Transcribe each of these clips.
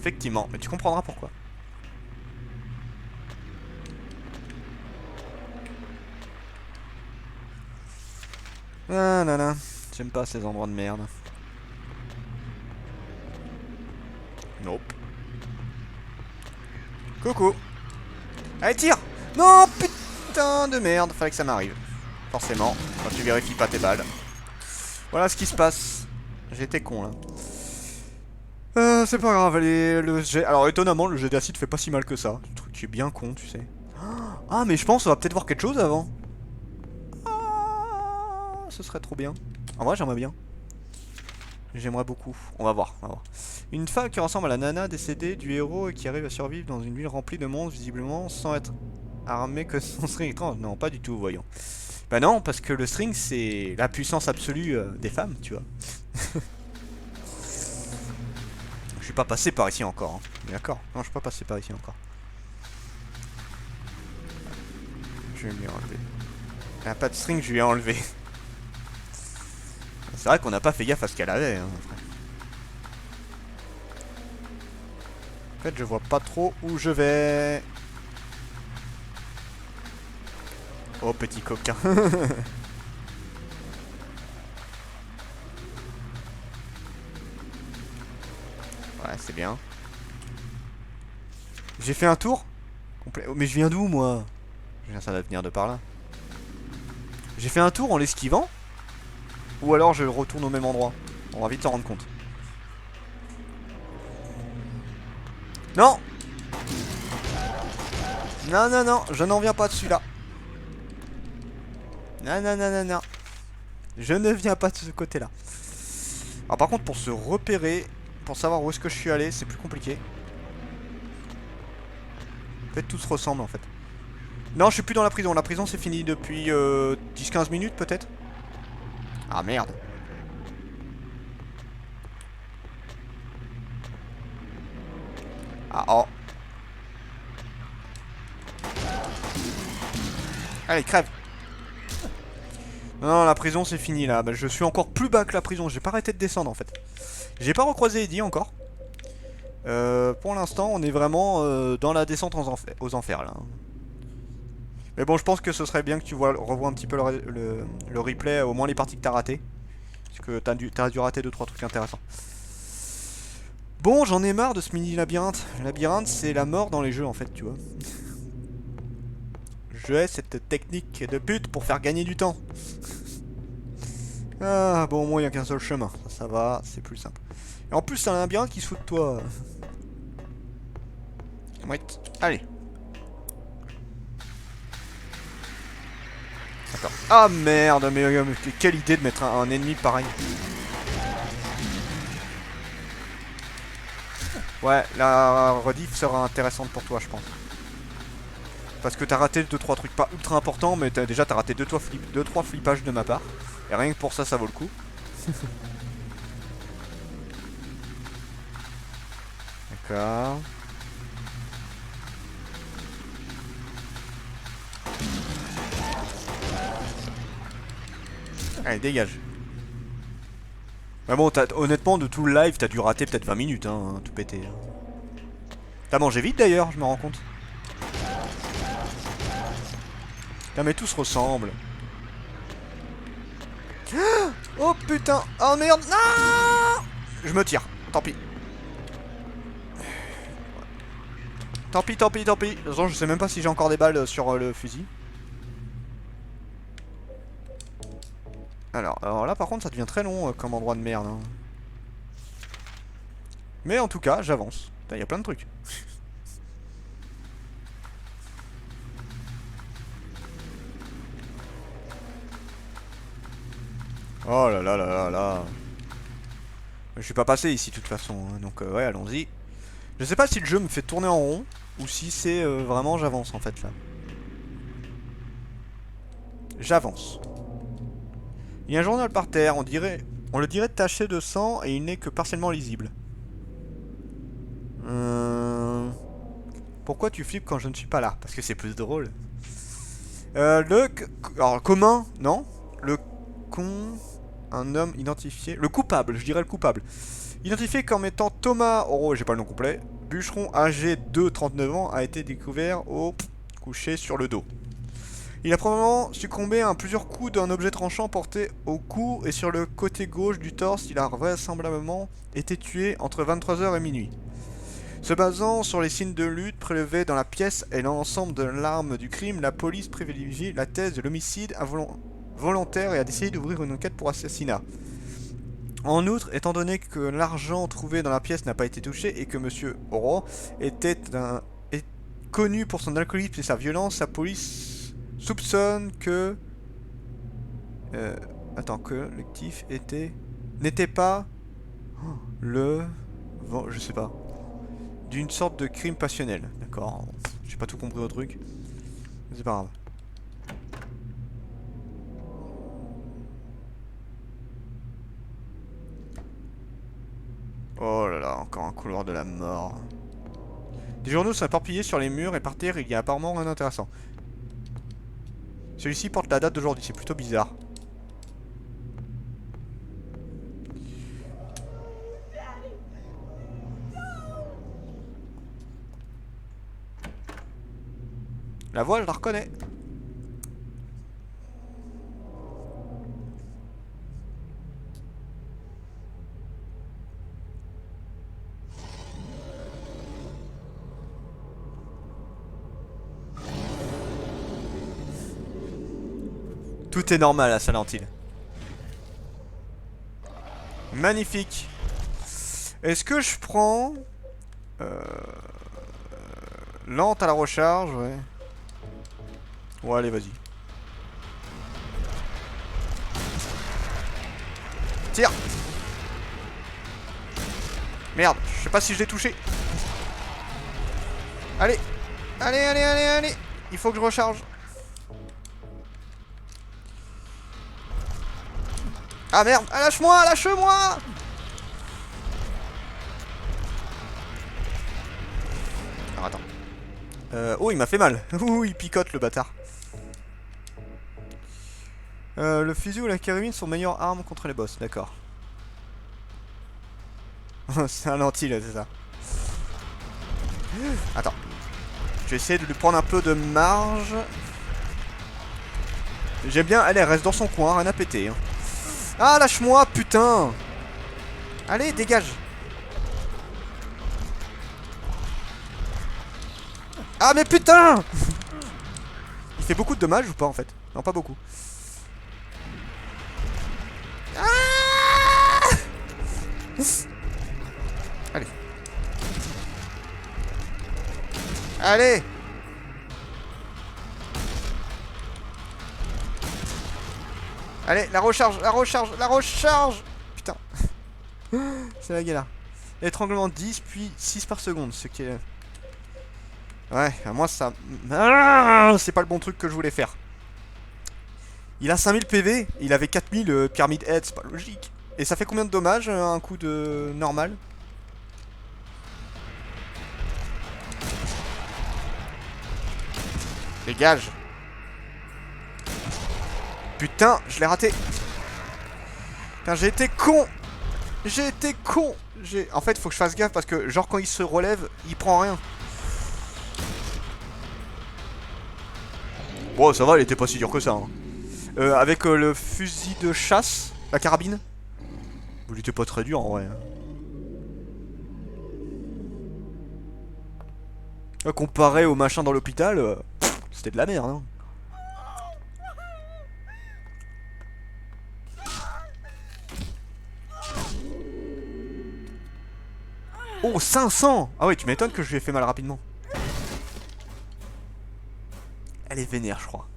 Effectivement, mais tu comprendras pourquoi. Ah là là, j'aime pas ces endroits de merde. Nope. Coucou. Allez, tire. Non, putain de merde, fallait que ça m'arrive. Forcément, quand tu vérifies pas tes balles. Voilà ce qui se passe. J'étais con là. C'est pas grave, allez, le jet... Alors étonnamment, le jet d'acide fait pas si mal que ça. Le truc qui est bien con, tu sais. Ah, mais je pense qu'on va peut-être voir quelque chose avant. Ah, ce serait trop bien. En vrai, j'aimerais bien. J'aimerais beaucoup. On va voir, on va voir. Une femme qui ressemble à la nana décédée du héros et qui arrive à survivre dans une ville remplie de monstres, visiblement, sans être armée que son string étrange. Non, pas du tout, voyons. Bah non, parce que le string, c'est la puissance absolue des femmes, tu vois. Je suis pas passé par ici encore. Hein. D'accord. Non, je suis pas passé par ici encore. Je vais lui enlever. Elle a pas de string, je lui ai enlevé. C'est vrai qu'on n'a pas fait gaffe à ce qu'elle avait. Hein, en fait, je vois pas trop où je vais. Oh, petit coquin. Ouais, c'est bien. J'ai fait un tour complet. Oh, mais je viens d'où, moi? Ça doit venir de par là. J'ai fait un tour en l'esquivant? Ou alors je retourne au même endroit? On va vite s'en rendre compte. Non! Non, non, non, je n'en viens pas de celui-là. Non, non, non, non, non. Je ne viens pas de ce côté-là. Alors par contre, pour se repérer, pour savoir où est-ce que je suis allé, c'est plus compliqué. En fait, tout se ressemble en fait. Non, je suis plus dans la prison. La prison, c'est fini depuis 10-15 minutes peut-être. Ah merde. Ah oh. Allez, crève. Non, non, la prison, c'est fini là. Bah, je suis encore plus bas que la prison. J'ai pas arrêté de descendre en fait. J'ai pas recroisé Eddie encore. Pour l'instant, on est vraiment dans la descente aux enfers là. Mais bon, je pense que ce serait bien que tu revois un petit peu le replay, au moins les parties que t'as ratées. Parce que t'as dû rater 2-3 trucs intéressants. Bon, j'en ai marre de ce mini labyrinthe. Le labyrinthe, c'est la mort dans les jeux en fait, tu vois. Je hais cette technique de pute pour faire gagner du temps. Ah, bon, au moins il n'y a qu'un seul chemin. Ça va, c'est plus simple. Et en plus, c'est un labyrinthe qui se fout de toi. Ouais, allez. D'accord. Ah merde, mais quelle idée de mettre un ennemi pareil. Ouais, la rediff sera intéressante pour toi, je pense. Parce que t'as raté 2-3 trucs pas ultra importants, mais déjà t'as raté 2-3 flippages de ma part. Et rien que pour ça, ça vaut le coup. D'accord. Allez, dégage. Mais bon, honnêtement, de tout le live, t'as dû rater peut-être 20 minutes, hein, tout péter. T'as mangé vite d'ailleurs, je me rends compte. Putain, mais tout se ressemble. Oh putain. Oh merde. Non. Je me tire. Tant pis. Tant pis, tant pis, tant pis. De toute façon, je sais même pas si j'ai encore des balles sur le fusil. Alors là, par contre, ça devient très long comme endroit de merde. Hein. Mais en tout cas, j'avance. Il y a plein de trucs. Oh là là là là là. Je suis pas passé ici de toute façon, hein, donc ouais, allons-y. Je sais pas si le jeu me fait tourner en rond ou si c'est vraiment j'avance en fait là. J'avance. Il y a un journal par terre, on le dirait taché de sang et il n'est que partiellement lisible. Pourquoi tu flippes quand je ne suis pas là? Parce que c'est plus drôle. Alors, commun, non. Le con... Un homme identifié... Le coupable, je dirais le coupable. Identifié comme étant Thomas... Oh, j'ai pas le nom complet. bûcheron âgé de 39 ans a été découvert couché sur le dos. Il a probablement succombé à plusieurs coups d'un objet tranchant porté au cou et sur le côté gauche du torse. Il a vraisemblablement été tué entre 23 h et minuit. Se basant sur les signes de lutte prélevés dans la pièce et l'ensemble de l'arme du crime, la police privilégie la thèse de l'homicide volontaire et a décidé d'ouvrir une enquête pour assassinat. En outre, étant donné que l'argent trouvé dans la pièce n'a pas été touché et que M. Oro est connu pour son alcoolisme et sa violence, la police soupçonne que... que l'actif n'était pas je sais pas. D'une sorte de crime passionnel. D'accord. J'ai pas tout compris au truc. C'est pas grave. Oh là là, encore un couloir de la mort. Des journaux sont éparpillés sur les murs et par terre, il y a apparemment rien d'intéressant. Celui-ci porte la date d'aujourd'hui, c'est plutôt bizarre. La voix, je la reconnais. Tout est normal à Silent Hill. Magnifique. Est-ce que je prends... lente à la recharge, ouais. Ouais, allez, vas-y. Tire. Merde, je sais pas si je l'ai touché. Allez. Allez, allez, allez, allez. Il faut que je recharge. Ah merde, ah, lâche-moi, lâche-moi. Alors attends. Oh, il m'a fait mal. Ouh, il picote le bâtard. Le fusil ou la carabine sont meilleures armes contre les boss, d'accord. C'est un lentille, c'est ça. Attends. Je vais essayer de lui prendre un peu de marge. J'aime bien, allez, elle reste dans son coin, rien à péter. Hein. Ah, lâche-moi, putain. Allez, dégage. Ah, mais putain. Il fait beaucoup de dommages ou pas, en fait? Non, pas beaucoup. Ah. Allez. Allez. Allez, la recharge, la recharge, la recharge. Putain. C'est la galère. Étranglement 10, puis 6 par seconde, ce qui est... Ouais, moi ça... Ah, c'est pas le bon truc que je voulais faire. Il a 5000 PV, il avait 4000 Pyramid Head, c'est pas logique. Et ça fait combien de dommages, un coup de normal? Dégage. Putain, je l'ai raté. Putain, j'ai été con. J'ai été con. En fait, faut que je fasse gaffe parce que, genre, quand il se relève, il prend rien. Bon, ça va, il était pas si dur que ça. Hein. Avec le fusil de chasse, la carabine. Il était pas très dur en vrai. Comparé au machin dans l'hôpital, c'était de la merde. Hein. Oh, 500. Ah ouais, tu m'étonnes que je lui ai fait mal rapidement. Elle est vénère, je crois.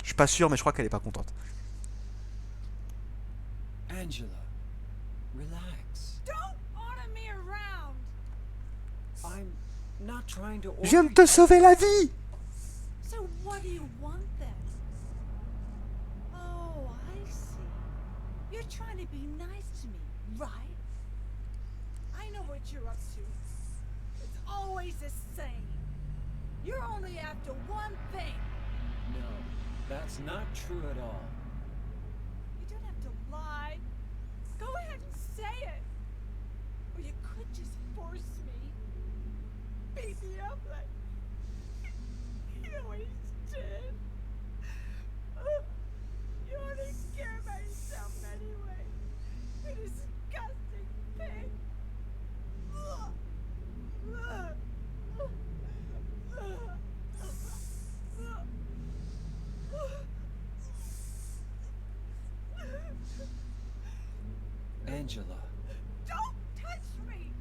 Je suis pas sûr, mais je crois qu'elle est pas contente. Angela, relax. Don't order me around. I'm not trying to Je viens de te sauver la vie. So what do you want then? Oh, I see. You're trying to be nice to me, right? I know what you're up to. It's always the same. You're only after one thing. No, that's not true at all. You don't have to lie. Go ahead and say it. Or you could just force me. beat me up like you know what he's did. You only care about yourself anyway. You disgusting pig. Angela. Don't touch me!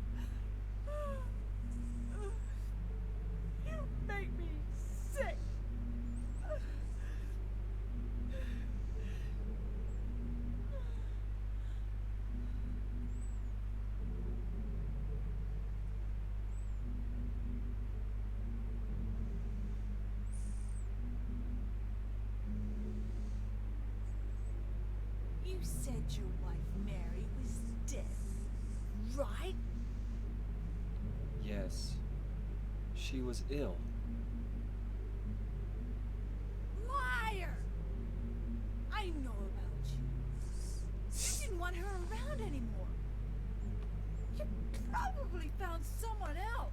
You make me sick. You said your wife Mary was dead, right? Yes. She was ill. Liar! I know about you. You didn't want her around anymore. You probably found someone else.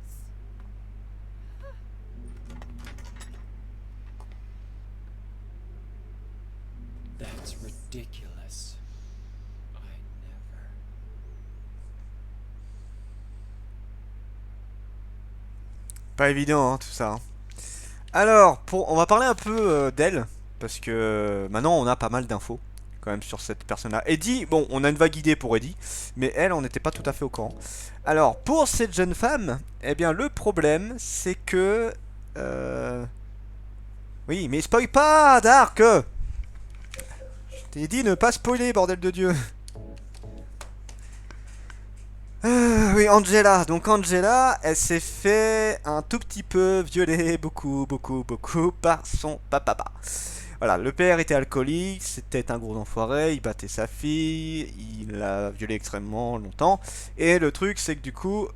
That's ridiculous. I never. Pas évident, hein, tout ça. Hein. Alors, on va parler un peu d'elle, parce que maintenant on a pas mal d'infos quand même sur cette personne-là. Eddie, bon, on a une vague idée pour Eddie, mais elle, on n'était pas tout à fait au courant. Alors, pour cette jeune femme, eh bien, le problème, c'est que... Oui, mais spoil pas, Dark! Je t'ai dit ne pas spoiler, bordel de Dieu. Oui, Angela. Donc Angela, elle s'est fait un tout petit peu violer, beaucoup, par son papa. Voilà, le père était alcoolique, c'était un gros enfoiré, il battait sa fille, il l'a violée extrêmement longtemps. Et le truc, c'est que du coup...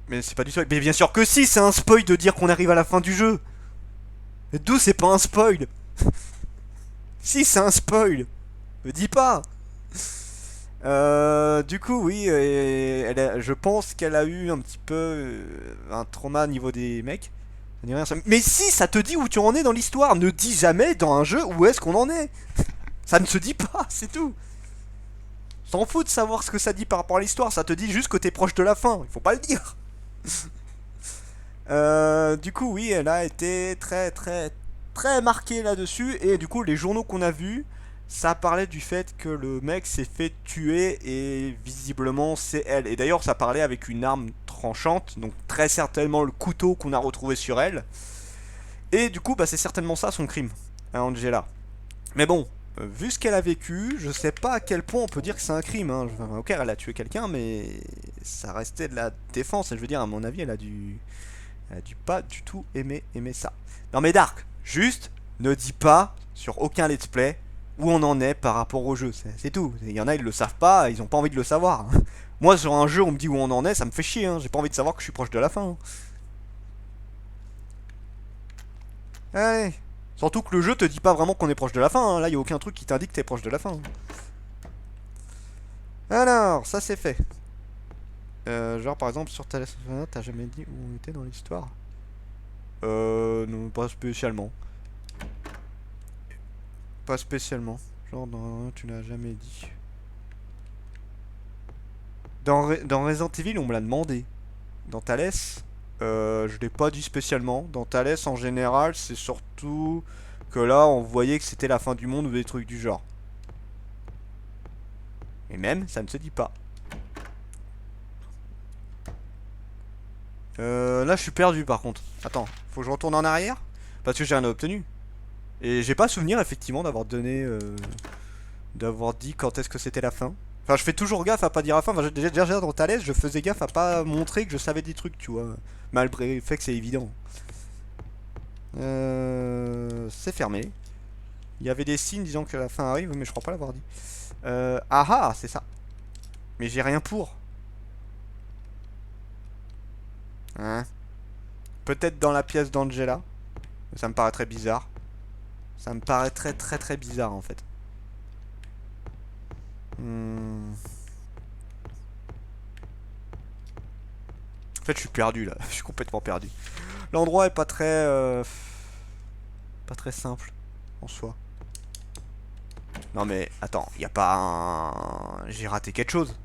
Mais c'est pas du spoil. Mais bien sûr que si, c'est un spoil de dire qu'on arrive à la fin du jeu. D'où c'est pas un spoil? Si, c'est un spoil. Me dis pas. Du coup, oui, je pense qu'elle a eu un petit peu un trauma au niveau des mecs. Ça dit rien, mais si, ça te dit où tu en es dans l'histoire. Ne dis jamais dans un jeu où est-ce qu'on en est. Ça ne se dit pas, c'est tout. S'en fout de savoir ce que ça dit par rapport à l'histoire. Ça te dit juste que t'es proche de la fin. Il faut pas le dire. Du coup, oui, elle a été très marquée là-dessus. Et du coup, les journaux qu'on a vus, ça parlait du fait que le mec s'est fait tuer et visiblement c'est elle. Et d'ailleurs, ça parlait avec une arme tranchante, donc très certainement le couteau qu'on a retrouvé sur elle. Et du coup, bah, c'est certainement ça son crime, hein, Angela. Mais bon, vu ce qu'elle a vécu, je sais pas à quel point on peut dire que c'est un crime. Hein. Ok, elle a tué quelqu'un, mais ça restait de la défense. Et je veux dire, à mon avis, elle a dû pas du tout aimer ça. Non mais Dark, juste ne dis pas sur aucun let's play où on en est par rapport au jeu, c'est tout. Il y en a, ils le savent pas, ils ont pas envie de le savoir. Hein. Moi, sur un jeu, on me dit où on en est, ça me fait chier. Hein. J'ai pas envie de savoir que je suis proche de la fin. Hein. Allez. Surtout que le jeu te dit pas vraiment qu'on est proche de la fin. Hein. Là, il y a aucun truc qui t'indique que t'es proche de la fin. Hein. Alors, ça c'est fait. Genre, par exemple, sur ta t'as jamais dit où on était dans l'histoire? Non, pas spécialement. Pas spécialement. Genre, tu l'as jamais dit. Dans Resident Evil, on me l'a demandé. Dans Thales, je l'ai pas dit spécialement. Dans Thales, en général, c'est surtout que là, on voyait que c'était la fin du monde ou des trucs du genre. Et même, ça ne se dit pas. Là, je suis perdu par contre. Attends, faut que je retourne en arrière? Parce que j'ai rien obtenu. Et j'ai pas souvenir effectivement d'avoir donné... d'avoir dit quand est-ce que c'était la fin. Enfin, je fais toujours gaffe à pas dire la fin. Enfin, déjà dans Thales, je faisais gaffe à pas montrer que je savais des trucs, tu vois. Malgré le fait que c'est évident. C'est fermé. Il y avait des signes disant que la fin arrive, mais je crois pas l'avoir dit. Ah, c'est ça. Mais j'ai rien pour. Hein? Peut-être dans la pièce d'Angela. Ça me paraît très bizarre. Ça me paraît très bizarre en fait. En fait, je suis perdu là. Je suis complètement perdu. L'endroit est pas très simple en soi. Non mais attends, y a pas un... J'ai raté quelque chose.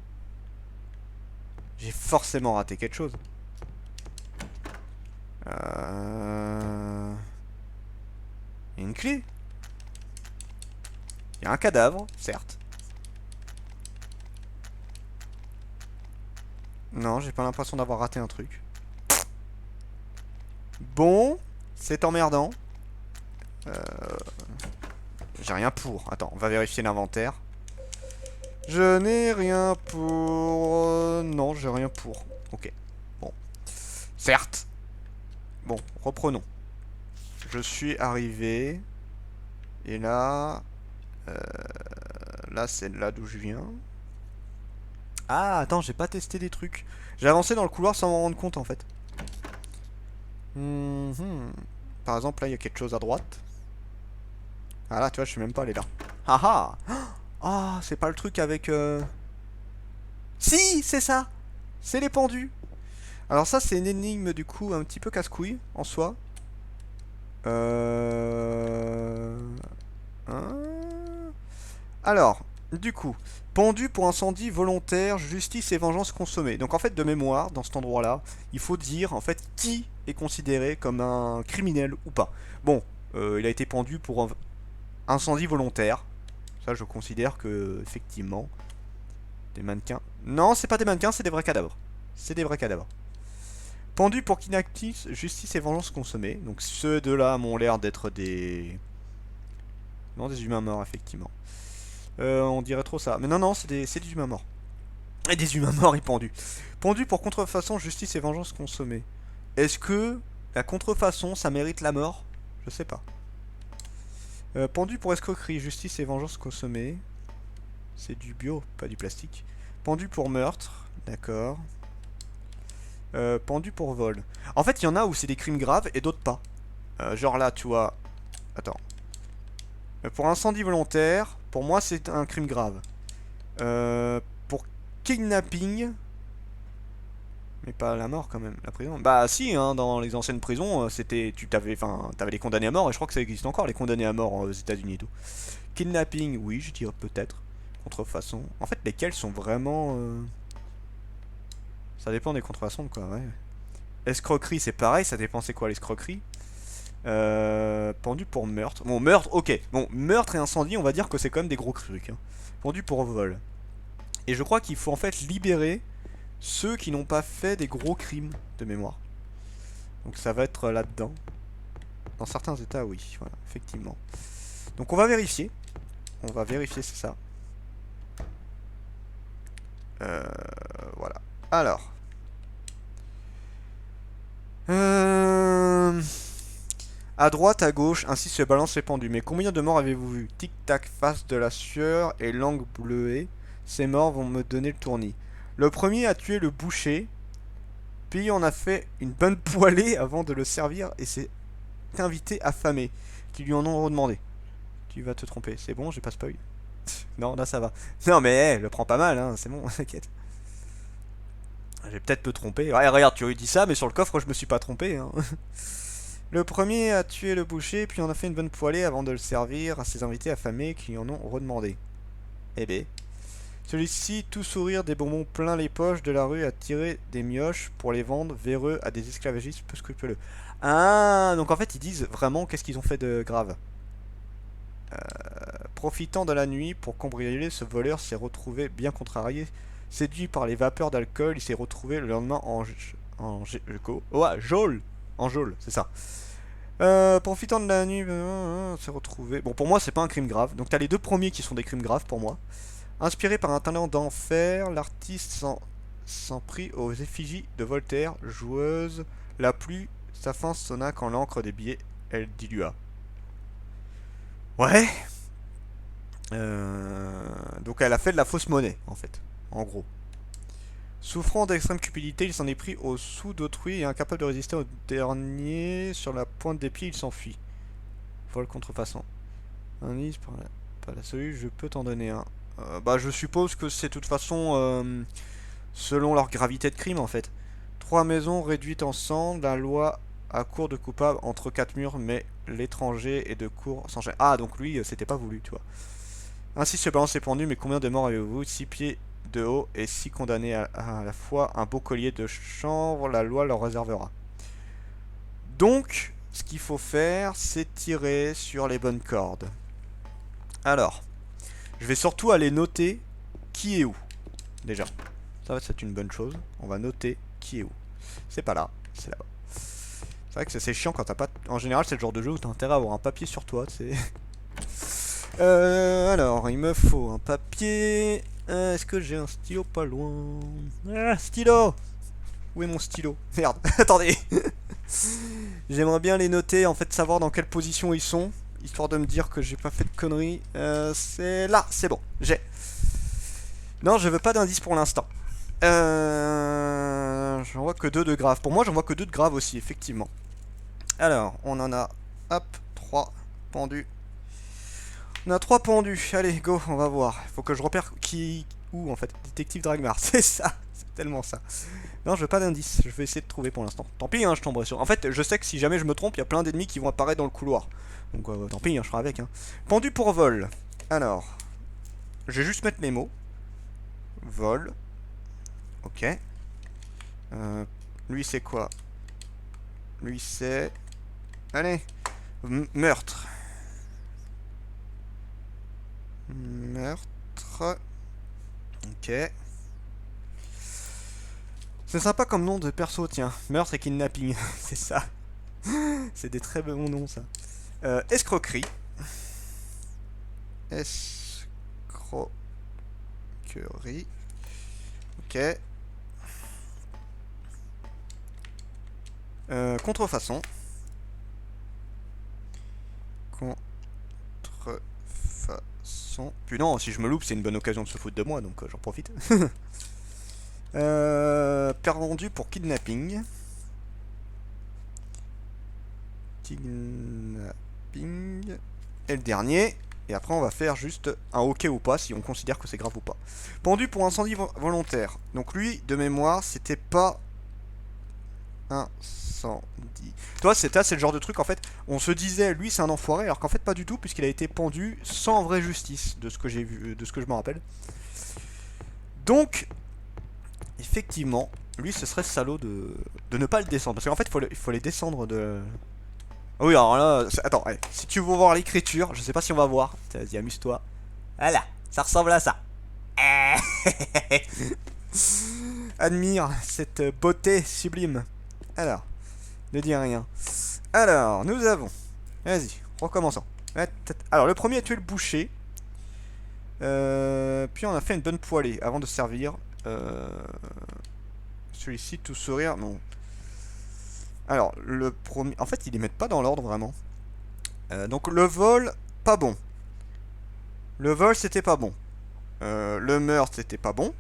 J'ai forcément raté quelque chose. Y a une clé. Y a un cadavre, certes. Non, j'ai pas l'impression d'avoir raté un truc. Bon, c'est emmerdant. J'ai rien pour. Attends, on va vérifier l'inventaire. Je n'ai rien pour... Non, j'ai rien pour. Ok. Bon. Certes. Bon, reprenons. Je suis arrivé. Et là... Là, c'est là d'où je viens. Ah, attends, j'ai pas testé des trucs. J'ai avancé dans le couloir sans m'en rendre compte, en fait. Par exemple, là, il y a quelque chose à droite. Ah là, tu vois, je suis même pas allé là. Ah ah. Ah, c'est pas le truc avec... Si, c'est ça. C'est les pendus. Alors ça, c'est une énigme, du coup, un petit peu casse-couille, en soi. Hein. Alors, du coup, pendu pour incendie volontaire, justice et vengeance consommée. Donc en fait, de mémoire, dans cet endroit-là, il faut dire, en fait, qui est considéré comme un criminel ou pas. Bon, il a été pendu pour incendie volontaire. Ça, je considère que, effectivement, des mannequins... Non, c'est pas des mannequins, c'est des vrais cadavres. C'est des vrais cadavres. Pendu pour kidnapping, justice et vengeance consommée. Donc ceux deux-là m'ont l'air d'être des... Non, des humains morts, effectivement. On dirait trop ça. Mais non, non, c'est des humains morts. Et des humains morts et pendus. Pendu pour contrefaçon, justice et vengeance consommée. Est-ce que la contrefaçon, ça mérite la mort? Je sais pas. Pendu pour escroquerie, justice et vengeance consommée. C'est du bio, pas du plastique. Pendu pour meurtre, d'accord. Pendu pour vol. En fait, il y en a où c'est des crimes graves et d'autres pas. Genre là, tu vois... Attends. Pour incendie volontaire, pour moi, c'est un crime grave. Pour kidnapping... Mais pas la mort quand même, la prison. Bah si, hein, dans les anciennes prisons, c'était, t'avais les condamnés à mort, et je crois que ça existe encore, les condamnés à mort aux États-Unis et tout. Kidnapping, oui, je dirais peut-être. Contrefaçon. En fait, lesquels sont vraiment... Ça dépend des contrefaçons, quoi, ouais. Escroquerie, c'est pareil, ça dépend c'est quoi l'escroquerie. Pendu pour meurtre. Bon, meurtre, ok. Bon, meurtre et incendie, on va dire que c'est quand même des gros trucs. Hein. Pendu pour vol. Et je crois qu'il faut en fait libérer ceux qui n'ont pas fait des gros crimes de mémoire. Donc ça va être là-dedans. Dans certains états, oui, voilà, effectivement. Donc on va vérifier. On va vérifier, c'est ça. Voilà. Alors. À droite, à gauche, ainsi se balancent les pendus. Mais combien de morts avez-vous vu? Tic-tac, face de la sueur et langue bleuée. Ces morts vont me donner le tournis. Le premier a tué le boucher. Puis on a fait une bonne poêlée avant de le servir. Et c'est invité affamé qui lui en ont redemandé. Tu vas te tromper. C'est bon, j'ai pas spoil. Non, là ça va. Non mais hey, le prends pas mal, hein, c'est bon, t'inquiète. Je vais peut-être me tromper. Ouais, regarde, tu as dit ça, mais sur le coffre, je me suis pas trompé. Hein. Le premier a tué le boucher, puis on a fait une bonne poêlée avant de le servir à ses invités affamés qui en ont redemandé. Eh ben. Celui-ci, tout sourire, des bonbons plein les poches de la rue, a tiré des mioches pour les vendre véreux à des esclavagistes peu scrupuleux. Ah, donc en fait, ils disent vraiment qu'est-ce qu'ils ont fait de grave. Profitant de la nuit pour cambrioler, ce voleur s'est retrouvé bien contrarié. Séduit par les vapeurs d'alcool, il s'est retrouvé le lendemain en geôle. En geôle, c'est ça. Profitant de la nuit, s'est retrouvé... Bon, pour moi, c'est pas un crime grave. Donc, t'as les deux premiers qui sont des crimes graves pour moi. Inspiré par un talent d'enfer, l'artiste s'en prit aux effigies de Voltaire. Joueuse, la pluie, sa fin sonna quand l'encre des billets, elle dilua. Ouais. Donc, elle a fait de la fausse monnaie, en fait. En gros. Souffrant d'extrême cupidité, il s'en est pris au sou d'autrui et incapable de résister au dernier. Sur la pointe des pieds, il s'enfuit. Vol contrefaçon. Indice par la solution, je peux t'en donner un. Bah, je suppose que c'est de toute façon selon leur gravité de crime en fait. 3 maisons réduites ensemble. La loi à court de coupables entre 4 murs, mais l'étranger et de cour s'enchaîne. Ah, donc lui, c'était pas voulu, tu vois. Ainsi se balance est pendu, mais combien de morts avez-vous? 6 pieds de haut et 6 condamnés à la fois. Un beau collier de chanvre, la loi leur réservera. Donc, ce qu'il faut faire, c'est tirer sur les bonnes cordes. Alors, je vais surtout aller noter qui est où. Déjà, ça va être une bonne chose. On va noter qui est où. C'est pas là, c'est là-bas. C'est vrai que c'est chiant quand t'as pas... En général, c'est le genre de jeu où t'as intérêt à avoir un papier sur toi, c'est... alors, il me faut un papier. Est-ce que j'ai un stylo pas loin? Ah, stylo! Où est mon stylo? Merde, attendez. J'aimerais bien les noter, en fait, savoir dans quelle position ils sont, histoire de me dire que j'ai pas fait de conneries. C'est là, c'est bon, j'ai. Non, je veux pas d'indice pour l'instant. J'en vois que 2 de grave. Pour moi, j'en vois que 2 de grave aussi, effectivement. Alors, on en a, hop, 3 pendus. On a 3 pendus. Allez, go, on va voir. Faut que je repère qui... Où, en fait? Détective Dragmar, c'est ça. C'est tellement ça. Non, je veux pas d'indice. Je vais essayer de trouver pour l'instant. Tant pis, hein, je tomberai sur... En fait, je sais que si jamais je me trompe, il y a plein d'ennemis qui vont apparaître dans le couloir. Donc, tant pis, hein, je ferai avec. Hein. Pendu pour vol. Alors, je vais juste mettre mes mots. Vol. Ok. Lui, c'est quoi? Lui, c'est... Allez. Meurtre. Meurtre. Ok. C'est sympa comme nom de perso, tiens. Meurtre et kidnapping. C'est ça. C'est des très bons noms, ça. Escroquerie. Escroquerie. Ok. Contrefaçon. Contrefaçon. Puis non, si je me loupe, c'est une bonne occasion de se foutre de moi, donc j'en profite. Pervendu pour kidnapping. Kidnapping. Et le dernier. Et après, on va faire juste un OK ou pas, si on considère que c'est grave ou pas. Pendu pour incendie volontaire. Donc lui, de mémoire, c'était pas... Incendie. Toi, c'est le genre de truc, en fait, on se disait, lui, c'est un enfoiré, alors qu'en fait, pas du tout, puisqu'il a été pendu sans vraie justice, de ce que j'ai vu, de ce que je me rappelle. Donc, effectivement, lui, ce serait salaud de ne pas le descendre. Parce qu'en fait, il faut les descendre de... Oui, alors là, attends, allez, si tu veux voir l'écriture, je sais pas si on va voir. Vas-y, amuse-toi. Voilà, ça ressemble à ça. Admire cette beauté sublime. Alors, ne dis rien. Alors, nous avons... Vas-y, recommençons. Alors, le premier a tué le boucher. Puis on a fait une bonne poêlée avant de servir. Celui-ci, tout sourire, non. Alors, le premier... En fait, ils les mettent pas dans l'ordre, vraiment. Donc, le vol, pas bon. Le vol, c'était pas bon. Le meurtre, c'était pas bon.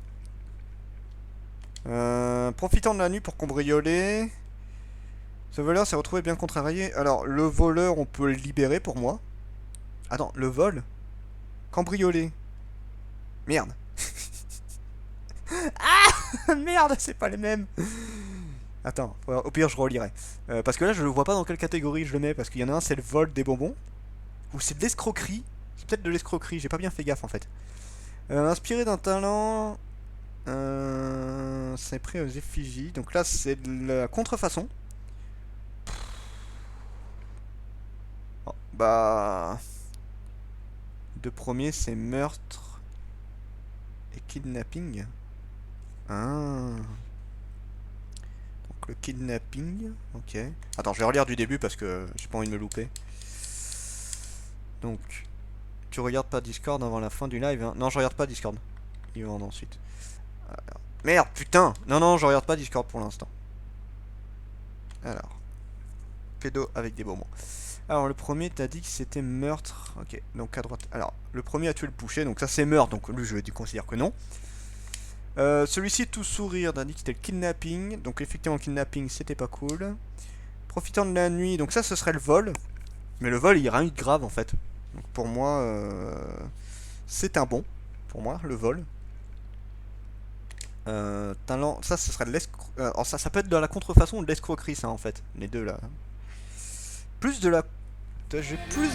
Profitant de la nuit pour cambrioler. Ce voleur s'est retrouvé bien contrarié. Alors, le voleur, on peut le libérer pour moi. Attends, le vol? Cambrioler. Merde. Ah merde, c'est pas les mêmes. Attends, au pire je relirai. Parce que là je le vois pas dans quelle catégorie je le mets. Parce qu'il y en a un c'est le vol des bonbons. Ou c'est de l'escroquerie. C'est peut-être de l'escroquerie, j'ai pas bien fait gaffe en fait. Inspiré d'un talent. C'est pris aux effigies. Donc là c'est de la contrefaçon. Oh, bah... Deux premiers c'est meurtre et kidnapping. Ah. Donc le kidnapping, ok. Attends, je vais relire du début parce que j'ai pas envie de me louper. Donc, tu regardes pas Discord avant la fin du live, hein. Non, je regarde pas Discord. Ils vont ensuite. Alors. Merde, putain. Non, non, je regarde pas Discord pour l'instant. Alors. Pédo avec des bonbons. Alors, le premier, t'as dit que c'était meurtre. Ok, donc à droite. Alors, le premier a tué le boucher, donc ça c'est meurtre, donc lui je considère que non. Celui-ci, tout sourire, t'as dit que c'était le kidnapping. Donc effectivement, le kidnapping, c'était pas cool. Profitant de la nuit, donc ça ce serait le vol. Mais le vol, il n'y a rien eu de grave en fait. Donc pour moi, c'est un bon. Pour moi, le vol. Talent, ça ce serait de l'escroquerie. Alors ça peut être de la contrefaçon ou de l'escroquerie ça en fait. Les deux là. Plus de la... J'ai plus...